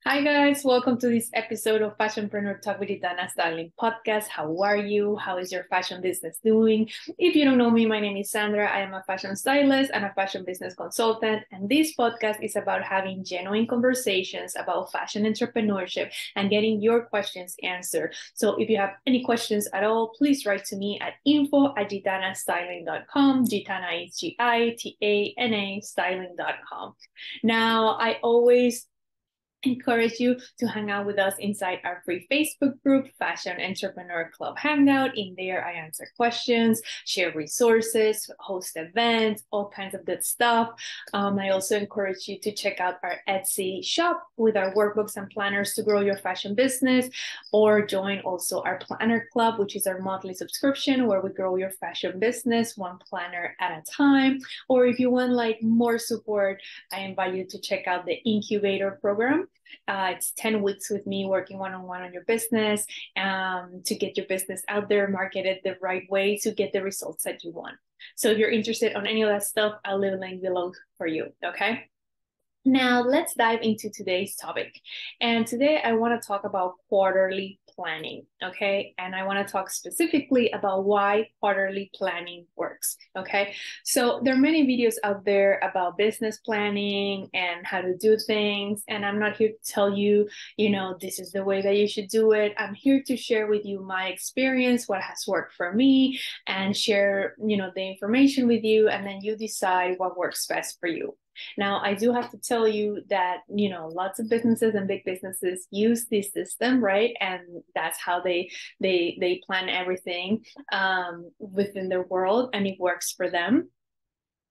Hi guys, welcome to this episode of Fashionpreneur Talk with Gitana Styling Podcast. How are you? How is your fashion business doing? If you don't know me, my name is Sandra. I am a fashion stylist and a fashion business consultant. And this podcast is about having genuine conversations about fashion entrepreneurship and getting your questions answered. So if you have any questions at all, please write to me at info@gitanastyling.com. Gitana is Gitana styling.com. Now, I always encourage you to hang out with us inside our free Facebook group, Fashion Entrepreneur Club Hangout. In there, I answer questions, share resources, host events, all kinds of good stuff. I also encourage you to check out our Etsy shop with our workbooks and planners to grow your fashion business, or join also our Planner Club, which is our monthly subscription where we grow your fashion business one planner at a time. Or if you want like more support, I invite you to check out the Incubator program. It's 10 weeks with me working one-on-one on your business to get your business out there, market it the right way to get the results that you want. So if you're interested on any of that stuff, I'll leave a link below for you, okay? Now let's dive into today's topic. And today I want to talk about quarterly planning, okay? And I want to talk specifically about why quarterly planning works, okay? So there are many videos out there about business planning and how to do things. And I'm not here to tell you, this is the way that you should do it. I'm here to share with you my experience, what has worked for me, and share, the information with you. And then you decide what works best for you. Now, I do have to tell you that, lots of businesses and big businesses use this system, right? And that's how they plan everything within their world, and it works for them.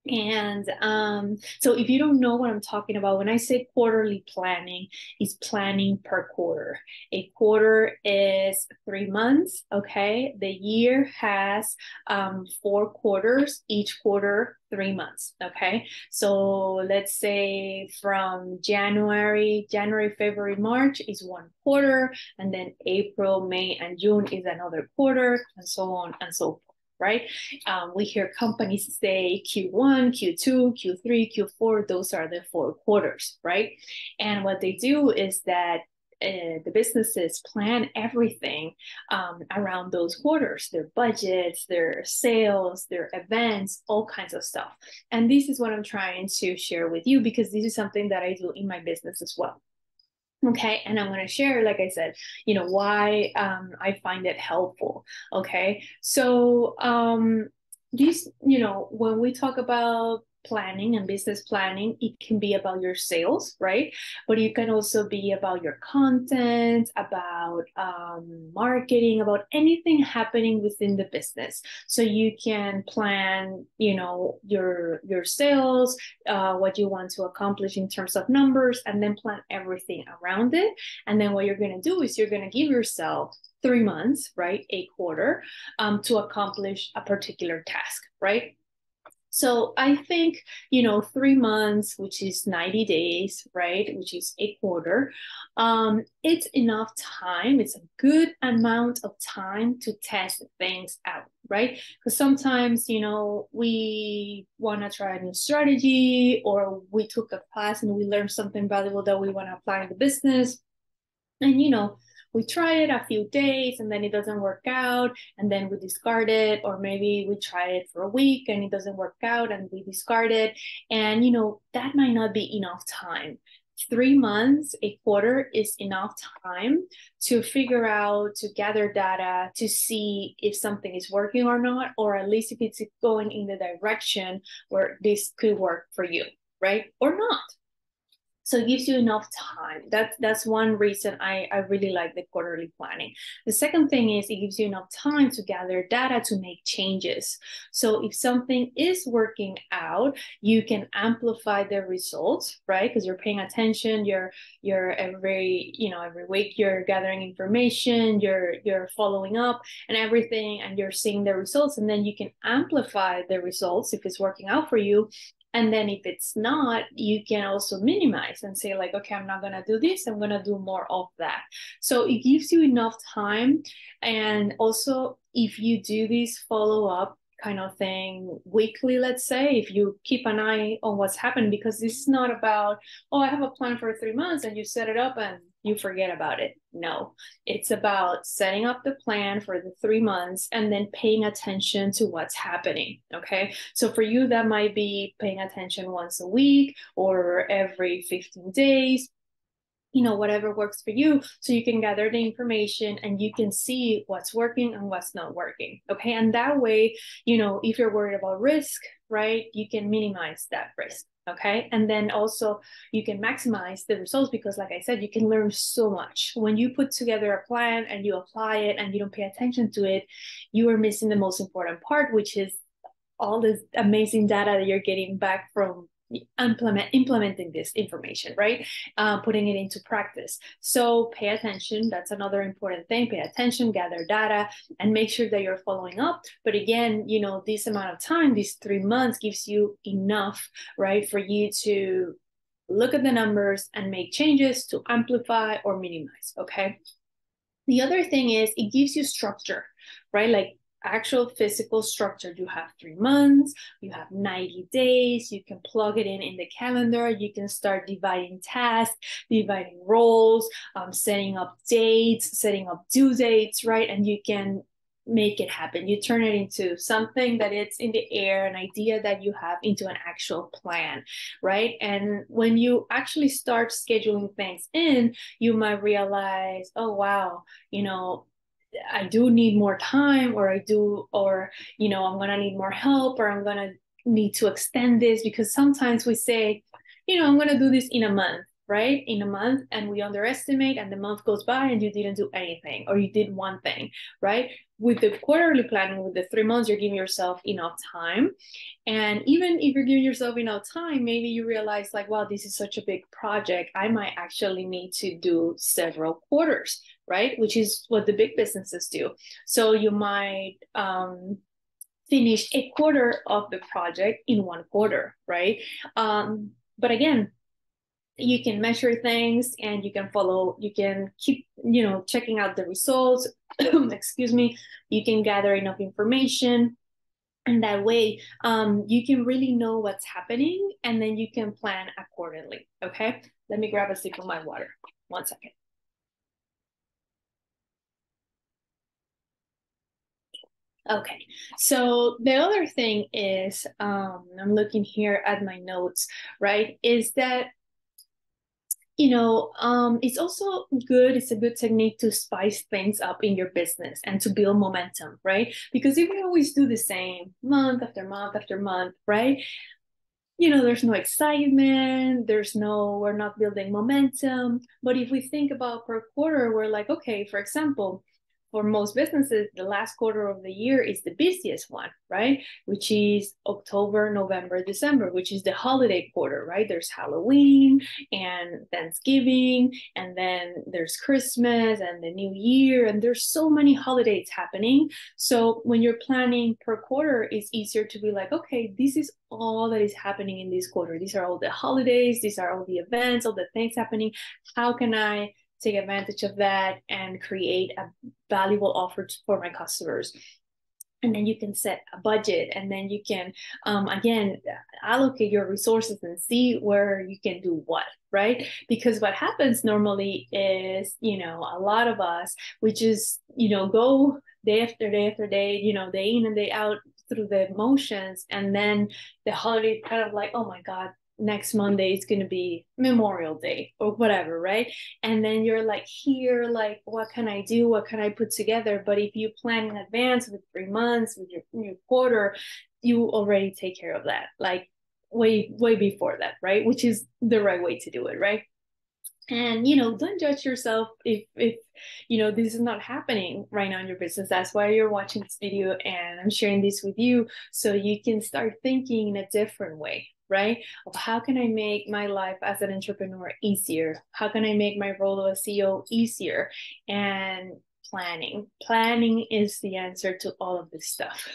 And so if you don't know what I'm talking about, when I say quarterly planning, it's planning per quarter. A quarter is 3 months, okay? The year has 4 quarters, each quarter 3 months, okay? So let's say from January, February, March is 1 quarter, and then April, May, and June is another quarter, and so on and so forth. Right? We hear companies say Q1, Q2, Q3, Q4, those are the 4 quarters, right? And what they do is that the businesses plan everything around those quarters, their budgets, their sales, their events, all kinds of stuff. And this is what I'm trying to share with you, because this is something that I do in my business as well. Okay, and I'm going to share, like I said, why I find it helpful. Okay, so when we talk about planning and business planning, it can be about your sales, right? But it can also be about your content, about marketing, about anything happening within the business. So you can plan, your sales, what you want to accomplish in terms of numbers, and then plan everything around it. And then what you're going to do is you're going to give yourself 3 months, right? A quarter, to accomplish a particular task, right? So I think, 3 months, which is 90 days, right? Which is a quarter. It's enough time. It's a good amount of time to test things out, right? Because sometimes, we want to try a new strategy, or we took a class and we learned something valuable that we want to apply in the business. And, we try it a few days and then it doesn't work out, and then we discard it. Or maybe we try it for a week and it doesn't work out and we discard it. And, that might not be enough time. 3 months, a quarter is enough time to figure out, to gather data, to see if something is working or not, or at least if it's going in the direction where this could work for you, right? Or not. So it gives you enough time. That's one reason I really like the quarterly planning. The second thing is it gives you enough time to gather data to make changes. So if something is working out, you can amplify the results, right? Because you're paying attention, you're every week you're gathering information, you're following up and everything, and you're seeing the results, and then you can amplify the results if it's working out for you. And then if it's not, you can also minimize and say like, okay, I'm not going to do this. I'm going to do more of that. So it gives you enough time. And also, if you do this follow up kind of thing weekly, let's say, if you keep an eye on what's happening, because this is not about, oh, I have a plan for 3 months and you set it up and you forget about it. No, it's about setting up the plan for the 3 months and then paying attention to what's happening. Okay. So for you, that might be paying attention once a week or every 15 days, whatever works for you, so you can gather the information and you can see what's working and what's not working. Okay. And that way, if you're worried about risk, right, you can minimize that risk. Okay. And then also you can maximize the results, because like I said, you can learn so much. When you put together a plan and you apply it and you don't pay attention to it, you are missing the most important part, which is all this amazing data that you're getting back from implementing this information, right? Putting it into practice. So pay attention. That's another important thing. Pay attention, gather data, and make sure that you're following up. But again, this amount of time, these 3 months, gives you enough, right, for you to look at the numbers and make changes to amplify or minimize. Okay. The other thing is it gives you structure, right? Like actual physical structure. You have 3 months, you have 90 days, you can plug it in the calendar, you can start dividing tasks, dividing roles, setting up dates, setting up due dates, right? And you can make it happen. You turn it into something that it's in the air, an idea that you have, into an actual plan, right? And when you actually start scheduling things in, you might realize, oh, wow, I do need more time, or I'm going to need more help, or I'm going to need to extend this, because sometimes we say, I'm going to do this in a month, right? In a month, and we underestimate, and the month goes by and you didn't do anything, or you did one thing, right? With the quarterly planning, with the 3 months, you're giving yourself enough time. And even if you're giving yourself enough time, maybe you realize like, wow, this is such a big project. I might actually need to do several quarters, right? Which is what the big businesses do. So you might finish a quarter of the project in 1 quarter, right? But again, you can measure things and you can keep, checking out the results. Excuse me. You can gather enough information. And that way, you can really know what's happening, and then you can plan accordingly. Okay. Let me grab a sip of my water. 1 second. Okay, so the other thing is, I'm looking here at my notes, right, is that, it's also good, it's a good technique to spice things up in your business and to build momentum, right? Because if you always do the same month after month after month, right, there's no excitement, we're not building momentum. But if we think about per quarter, we're like, okay, for example, for most businesses, the last quarter of the year is the busiest one, right? Which is October, November, December, which is the holiday quarter, right? There's Halloween and Thanksgiving, and then there's Christmas and the New Year, and there's so many holidays happening. So when you're planning per quarter, it's easier to be like, okay, this is all that is happening in this quarter. These are all the holidays, these are all the events, all the things happening. How can I take advantage of that and create a valuable offer for my customers? And then you can set a budget, and then you can, again, allocate your resources and see where you can do what, right? Because what happens normally is, a lot of us, we just, go day after day after day, day in and day out through the motions. And then the holiday kind of like, oh my God, next Monday is going to be Memorial Day or whatever, right? And then you're like, here, like, what can I do? What can I put together? But if you plan in advance with 3 months, with your quarter, you already take care of that, like way before that, right? Which is the right way to do it, right? And don't judge yourself if this is not happening right now in your business. That's why you're watching this video, and I'm sharing this with you so you can start thinking in a different way, right? Of how can I make my life as an entrepreneur easier? How can I make my role as CEO easier? And planning. Planning is the answer to all of this stuff.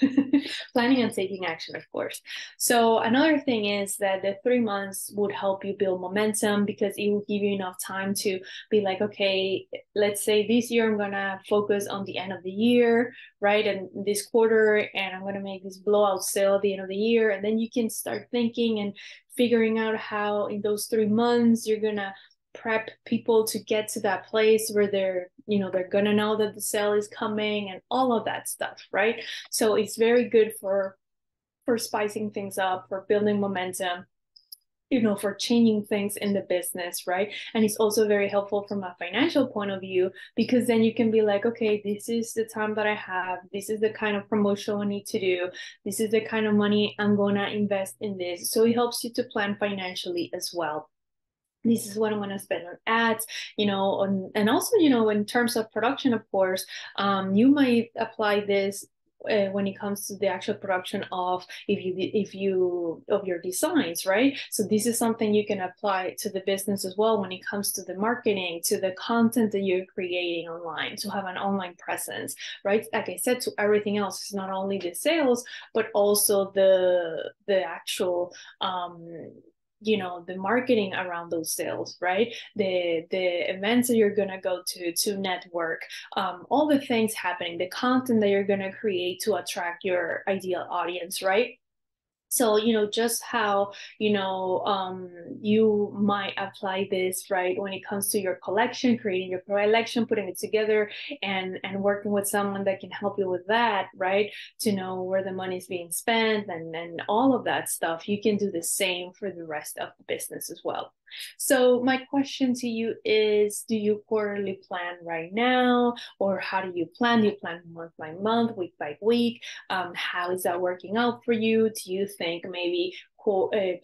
Planning and taking action, of course. So another thing is that the 3 months would help you build momentum, because it will give you enough time to be like, okay, let's say this year I'm gonna focus on the end of the year, right? And this quarter, and I'm gonna make this blowout sale at the end of the year. And then you can start thinking and figuring out how in those 3 months you're gonna prep people to get to that place where they're gonna know that the sale is coming and all of that stuff, right? So it's very good for spicing things up, for building momentum, for changing things in the business, right? And it's also very helpful from a financial point of view, because then you can be like, okay, this is the time that I have, this is the kind of promotion I need to do, this is the kind of money I'm gonna invest in this. So it helps you to plan financially as well. This is what I'm going to spend on ads, and also, in terms of production, of course, you might apply this when it comes to the actual production of of your designs, right? So this is something you can apply to the business as well when it comes to the marketing, to the content that you're creating online, to have an online presence, right? Like I said, to everything else, it's not only the sales, but also the actual the marketing around those sales, right? The events that you're gonna go to network, all the things happening, the content that you're gonna create to attract your ideal audience, right? So, just how, you might apply this, right, when it comes to your collection, creating your collection, putting it together, and working with someone that can help you with that, right, to know where the money is being spent and all of that stuff. You can do the same for the rest of the business as well. So my question to you is, do you quarterly plan right now? Or how do you plan? Do you plan month by month, week by week? How is that working out for you? Do you think maybe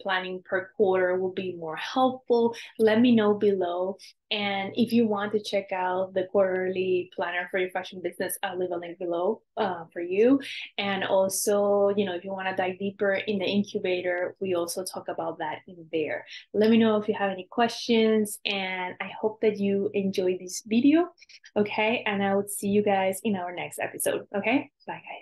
planning per quarter will be more helpful? Let me know below. And if you want to check out the quarterly planner for your fashion business, I'll leave a link below for you. And also, if you want to dive deeper in the incubator, we also talk about that in there. Let me know if you have any questions, and I hope that you enjoyed this video. Okay, and I will see you guys in our next episode. Okay, bye guys.